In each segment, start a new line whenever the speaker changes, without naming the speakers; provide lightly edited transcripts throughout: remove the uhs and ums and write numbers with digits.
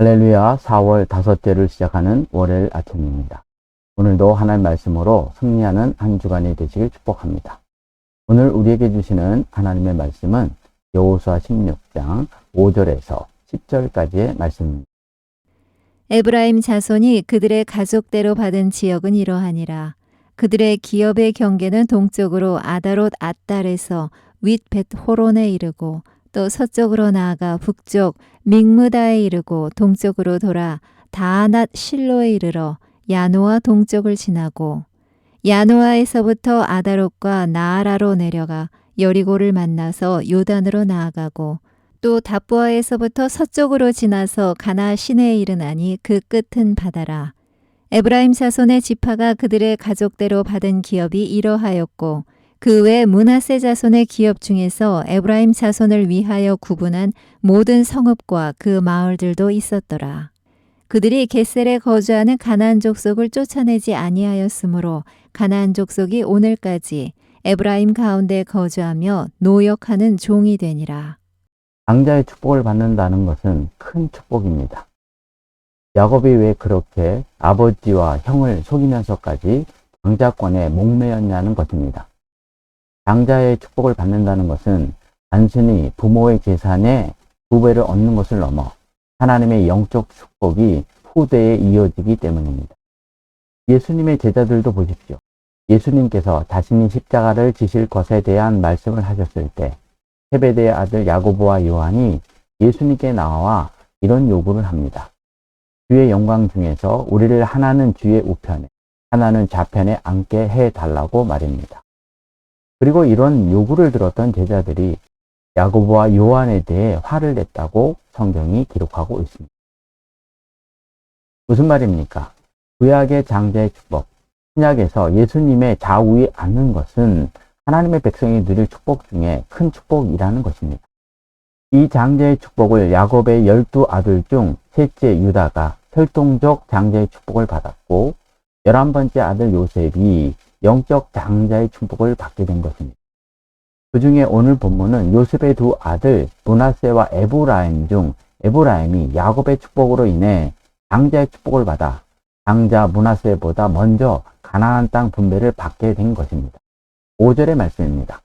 할렐루야. 4월 다섯째를 시작하는 월요일 아침입니다. 오늘도 하나님 말씀으로 승리하는 한 주간이 되시길 축복합니다. 오늘 우리에게 주시는 하나님의 말씀은 여호수아 16장 5절에서 10절까지의 말씀입니다.
에브라임 자손이 그들의 가족대로 받은 지역은 이러하니라. 그들의 기업의 경계는 동쪽으로 아다롯 앗달에서 윗 벳호론에 이르고 또 서쪽으로 나아가 북쪽 믹무다에 이르고 동쪽으로 돌아 다아낫 실로에 이르러 야노아 동쪽을 지나고 야노아에서부터 아다롯과 나아라로 내려가 여리고를 만나서 요단으로 나아가고 또 답부아에서부터 서쪽으로 지나서 가나 시내에 이르나니 그 끝은 바다라. 에브라임 자손의 지파가 그들의 가족대로 받은 기업이 이러하였고 그 외 므낫세 자손의 기업 중에서 에브라임 자손을 위하여 구분한 모든 성읍과 그 마을들도 있었더라. 그들이 겟셀에 거주하는 가나안 족속을 쫓아내지 아니하였으므로 가나안 족속이 오늘까지 에브라임 가운데 거주하며 노역하는 종이 되니라.
장자의 축복을 받는다는 것은 큰 축복입니다. 야곱이 왜 그렇게 아버지와 형을 속이면서까지 장자권에 목매였냐는 것입니다. 장자의 축복을 받는다는 것은 단순히 부모의 재산에 두 배를 얻는 것을 넘어 하나님의 영적 축복이 후대에 이어지기 때문입니다. 예수님의 제자들도 보십시오. 예수님께서 자신이 십자가를 지실 것에 대한 말씀을 하셨을 때 세베대의 아들 야고보와 요한이 예수님께 나와 이런 요구를 합니다. 주의 영광 중에서 우리를 하나는 주의 우편에 하나는 좌편에 앉게 해달라고 말입니다. 그리고 이런 요구를 들었던 제자들이 야고보와 요한에 대해 화를 냈다고 성경이 기록하고 있습니다. 무슨 말입니까? 구약의 장자의 축복, 신약에서 예수님의 좌우에 앉는 것은 하나님의 백성이 누릴 축복 중에 큰 축복이라는 것입니다. 이 장자의 축복을 야곱의 12 아들 중 셋째 유다가 혈통적 장자의 축복을 받았고 11번째 아들 요셉이 영적 장자의 축복을 받게 된 것입니다. 그 중에 오늘 본문은 요셉의 두 아들 므낫세와 에브라임 중 에브라임이 야곱의 축복으로 인해 장자의 축복을 받아 장자 므낫세보다 먼저 가나안 땅 분배를 받게 된 것입니다. 5절의 말씀입니다.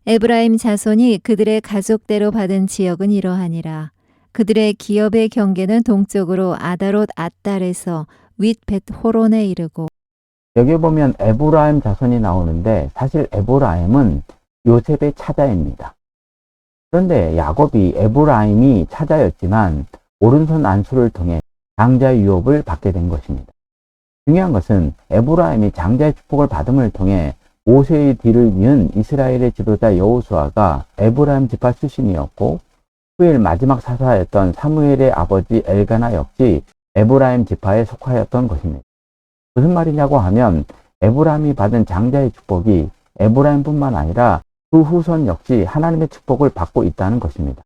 에브라임 자손이 그들의 가족대로 받은 지역은 이러하니라. 그들의 기업의 경계는 동쪽으로 아다롯 앗달에서 윗 벳호론에 이르고
여기 보면 에브라임 자손이 나오는데 사실 에브라임은 요셉의 차자입니다. 그런데 야곱이 에브라임이 차자였지만 오른손 안수를 통해 장자의 유업을 받게 된 것입니다. 중요한 것은 에브라임이 장자의 축복을 받음을 통해 모세의 뒤를 이은 이스라엘의 지도자 여호수아가 에브라임 지파 출신이었고 후일 마지막 사사였던 사무엘의 아버지 엘가나 역시 에브라임 지파에 속하였던 것입니다. 무슨 말이냐고 하면 에브라임이 받은 장자의 축복이 에브라임뿐만 아니라 그 후손 역시 하나님의 축복을 받고 있다는 것입니다.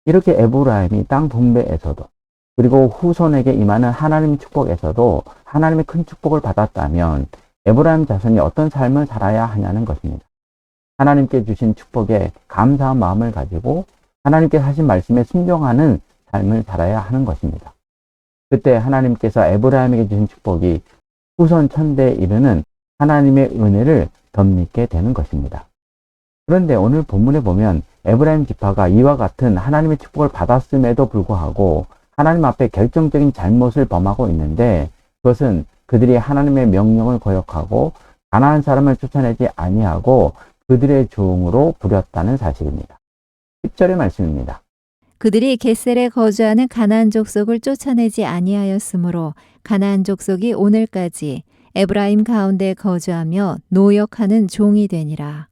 이렇게 에브라임이 땅 분배에서도 그리고 후손에게 임하는 하나님의 축복에서도 하나님의 큰 축복을 받았다면 에브라임 자손이 어떤 삶을 살아야 하냐는 것입니다. 하나님께 주신 축복에 감사한 마음을 가지고 하나님께 하신 말씀에 순종하는 삶을 살아야 하는 것입니다. 그때 하나님께서 에브라임에게 주신 축복이 후손 천대에 이르는 하나님의 은혜를 덧입게 되는 것입니다. 그런데 오늘 본문에 보면 에브라임 지파가 이와 같은 하나님의 축복을 받았음에도 불구하고 하나님 앞에 결정적인 잘못을 범하고 있는데 그것은 그들이 하나님의 명령을 거역하고 가나안 사람을 쫓아내지 아니하고 그들의 종으로 부렸다는 사실입니다. 10절의 말씀입니다.
그들이 겟셀에 거주하는 가나안 족속을 쫓아내지 아니하였으므로 가나안 족속이 오늘까지 에브라임 가운데 거주하며 노역하는 종이 되니라.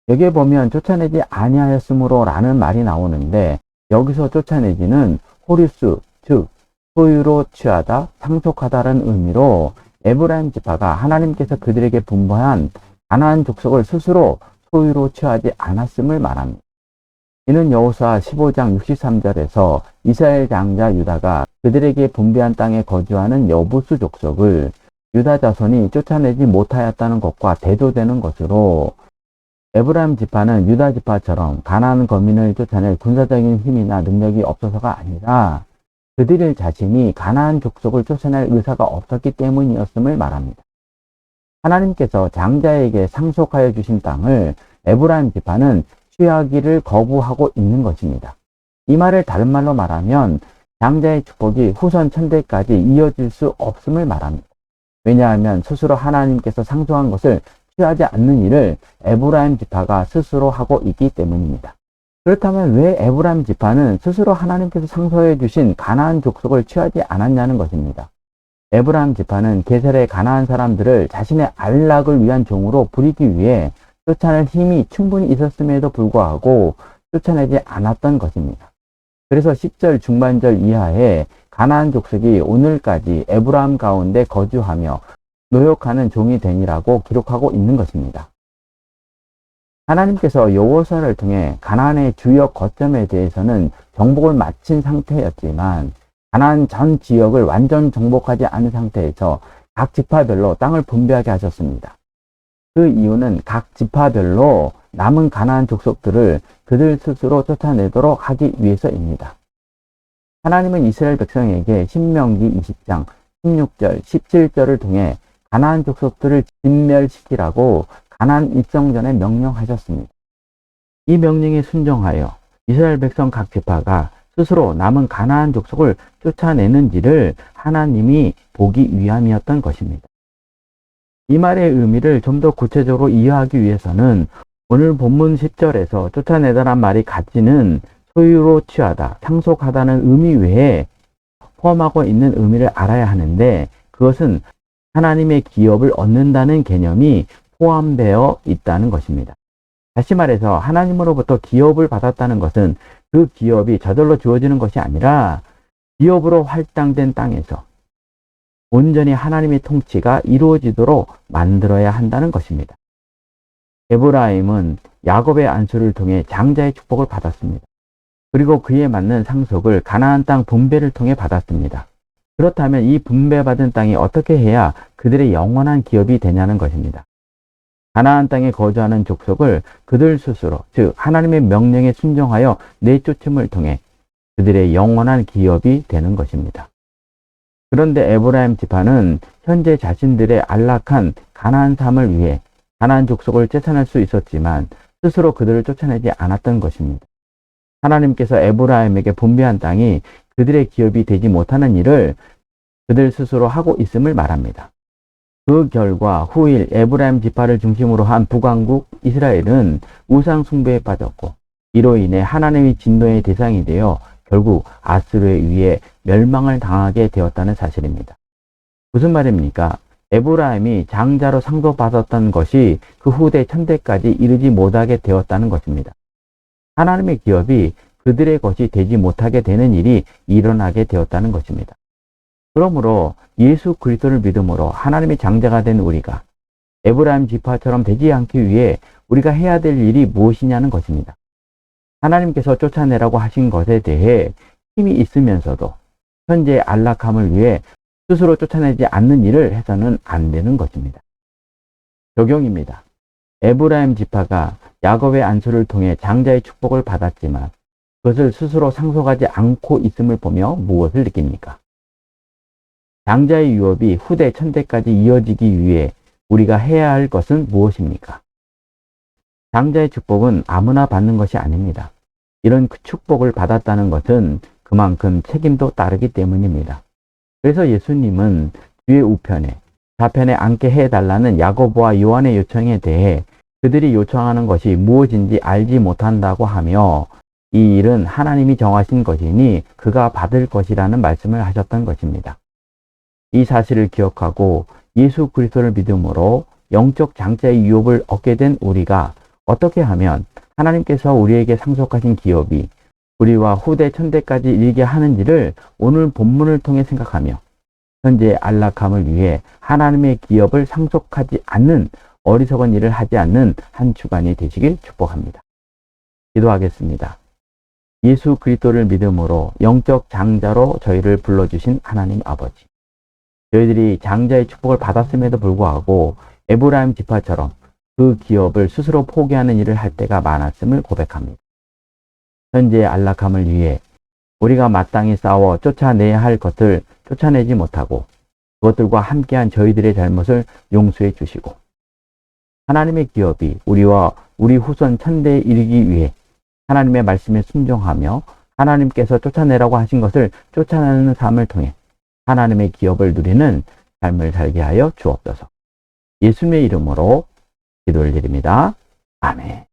여기에 보면 쫓아내지 아니하였으므로 라는 말이 나오는데 여기서 쫓아내지는 호리수, 즉 소유로 취하다, 상속하다라는 의미로 에브라임 지파가 하나님께서 그들에게 분배한 가나안 족속을 스스로 소유로 취하지 않았음을 말합니다. 이는 여호수아 15장 63절에서 이스라엘 장자 유다가 그들에게 분배한 땅에 거주하는 여부수 족속을 유다 자손이 쫓아내지 못하였다는 것과 대조되는 것으로 에브라임 지파는 유다 지파처럼 가나안 거민을 쫓아낼 군사적인 힘이나 능력이 없어서가 아니라 그들 자신이 가나안 족속을 쫓아낼 의사가 없었기 때문이었음을 말합니다. 하나님께서 장자에게 상속하여 주신 땅을 에브라임 지파는 취하기를 거부하고 있는 것입니다. 이 말을 다른 말로 말하면 장자의 축복이 후손 천대까지 이어질 수 없음을 말합니다. 왜냐하면 스스로 하나님께서 상속한 것을 취하지 않는 일을 에브라임 지파가 스스로 하고 있기 때문입니다. 그렇다면 왜 에브라임 지파는 스스로 하나님께서 상속해 주신 가나안 족속을 취하지 않았냐는 것입니다. 에브라임 지파는 게셀의 가나안 사람들을 자신의 안락을 위한 종으로 부리기 위해 쫓아낼 힘이 충분히 있었음에도 불구하고 쫓아내지 않았던 것입니다. 그래서 10절 중반절 이하에 가나안 족속이 오늘까지 에브라임 가운데 거주하며 노역하는 종이 되니라고 기록하고 있는 것입니다. 하나님께서 여호수아를 통해 가나안의 주요 거점에 대해서는 정복을 마친 상태였지만 가나안 전 지역을 완전 정복하지 않은 상태에서 각 지파별로 땅을 분배하게 하셨습니다. 그 이유는 각 지파별로 남은 가나안 족속들을 그들 스스로 쫓아내도록 하기 위해서입니다. 하나님은 이스라엘 백성에게 신명기 20장 16절, 17절을 통해 가나안 족속들을 진멸시키라고 가나안 입성 전에 명령하셨습니다. 이 명령에 순종하여 이스라엘 백성 각 지파가 스스로 남은 가나안 족속을 쫓아내는지를 하나님이 보기 위함이었던 것입니다. 이 말의 의미를 좀 더 구체적으로 이해하기 위해서는 오늘 본문 10절에서 쫓아내다란 말이 가지는 소유로 취하다, 상속하다는 의미 외에 포함하고 있는 의미를 알아야 하는데 그것은 하나님의 기업을 얻는다는 개념이 포함되어 있다는 것입니다. 다시 말해서 하나님으로부터 기업을 받았다는 것은 그 기업이 저절로 주어지는 것이 아니라 기업으로 할당된 땅에서 온전히 하나님의 통치가 이루어지도록 만들어야 한다는 것입니다. 에브라임은 야곱의 안수를 통해 장자의 축복을 받았습니다. 그리고 그에 맞는 상속을 가나안 땅 분배를 통해 받았습니다. 그렇다면 이 분배받은 땅이 어떻게 해야 그들의 영원한 기업이 되냐는 것입니다. 가나안 땅에 거주하는 족속을 그들 스스로, 즉 하나님의 명령에 순종하여 내쫓음을 통해 그들의 영원한 기업이 되는 것입니다. 그런데 에브라임 지파는 현재 자신들의 안락한 가나안 삶을 위해 가나안 족속을 쫓아낼 수 있었지만 스스로 그들을 쫓아내지 않았던 것입니다. 하나님께서 에브라임에게 분배한 땅이 그들의 기업이 되지 못하는 일을 그들 스스로 하고 있음을 말합니다. 그 결과 후일 에브라임 지파를 중심으로 한 북왕국 이스라엘은 우상 숭배에 빠졌고 이로 인해 하나님의 진노의 대상이 되어 결국 아수르에 의해 멸망을 당하게 되었다는 사실입니다. 무슨 말입니까? 에브라임이 장자로 상속받았던 것이 그 후대 천대까지 이르지 못하게 되었다는 것입니다. 하나님의 기업이 그들의 것이 되지 못하게 되는 일이 일어나게 되었다는 것입니다. 그러므로 예수 그리스도를 믿음으로 하나님의 장자가 된 우리가 에브라임 지파처럼 되지 않기 위해 우리가 해야 될 일이 무엇이냐는 것입니다. 하나님께서 쫓아내라고 하신 것에 대해 힘이 있으면서도 현재의 안락함을 위해 스스로 쫓아내지 않는 일을 해서는 안 되는 것입니다. 적용입니다. 에브라임 지파가 야곱의 안수를 통해 장자의 축복을 받았지만 그것을 스스로 상속하지 않고 있음을 보며 무엇을 느낍니까? 장자의 유업이 후대 천대까지 이어지기 위해 우리가 해야 할 것은 무엇입니까? 장자의 축복은 아무나 받는 것이 아닙니다. 이런 축복을 받았다는 것은 그만큼 책임도 따르기 때문입니다. 그래서 예수님은 뒤의 우편에 좌편에 앉게 해달라는 야고보와 요한의 요청에 대해 그들이 요청하는 것이 무엇인지 알지 못한다고 하며 이 일은 하나님이 정하신 것이니 그가 받을 것이라는 말씀을 하셨던 것입니다. 이 사실을 기억하고 예수 그리스도를 믿음으로 영적 장자의 유업을 얻게 된 우리가 어떻게 하면 하나님께서 우리에게 상속하신 기업이 우리와 후대 천대까지 이르게 하는지를 오늘 본문을 통해 생각하며 현재의 안락함을 위해 하나님의 기업을 상속하지 않는 어리석은 일을 하지 않는 한 주간이 되시길 축복합니다. 기도하겠습니다. 예수 그리스도를 믿음으로 영적 장자로 저희를 불러주신 하나님 아버지. 저희들이 장자의 축복을 받았음에도 불구하고 에브라임 지파처럼 그 기업을 스스로 포기하는 일을 할 때가 많았음을 고백합니다. 현재의 안락함을 위해 우리가 마땅히 싸워 쫓아내야 할 것을 쫓아내지 못하고 그것들과 함께한 저희들의 잘못을 용서해 주시고 하나님의 기업이 우리와 우리 후손 천대에 이르기 위해 하나님의 말씀에 순종하며 하나님께서 쫓아내라고 하신 것을 쫓아내는 삶을 통해 하나님의 기업을 누리는 삶을 살게 하여 주옵소서. 예수님의 이름으로 기도를 드립니다. 아멘.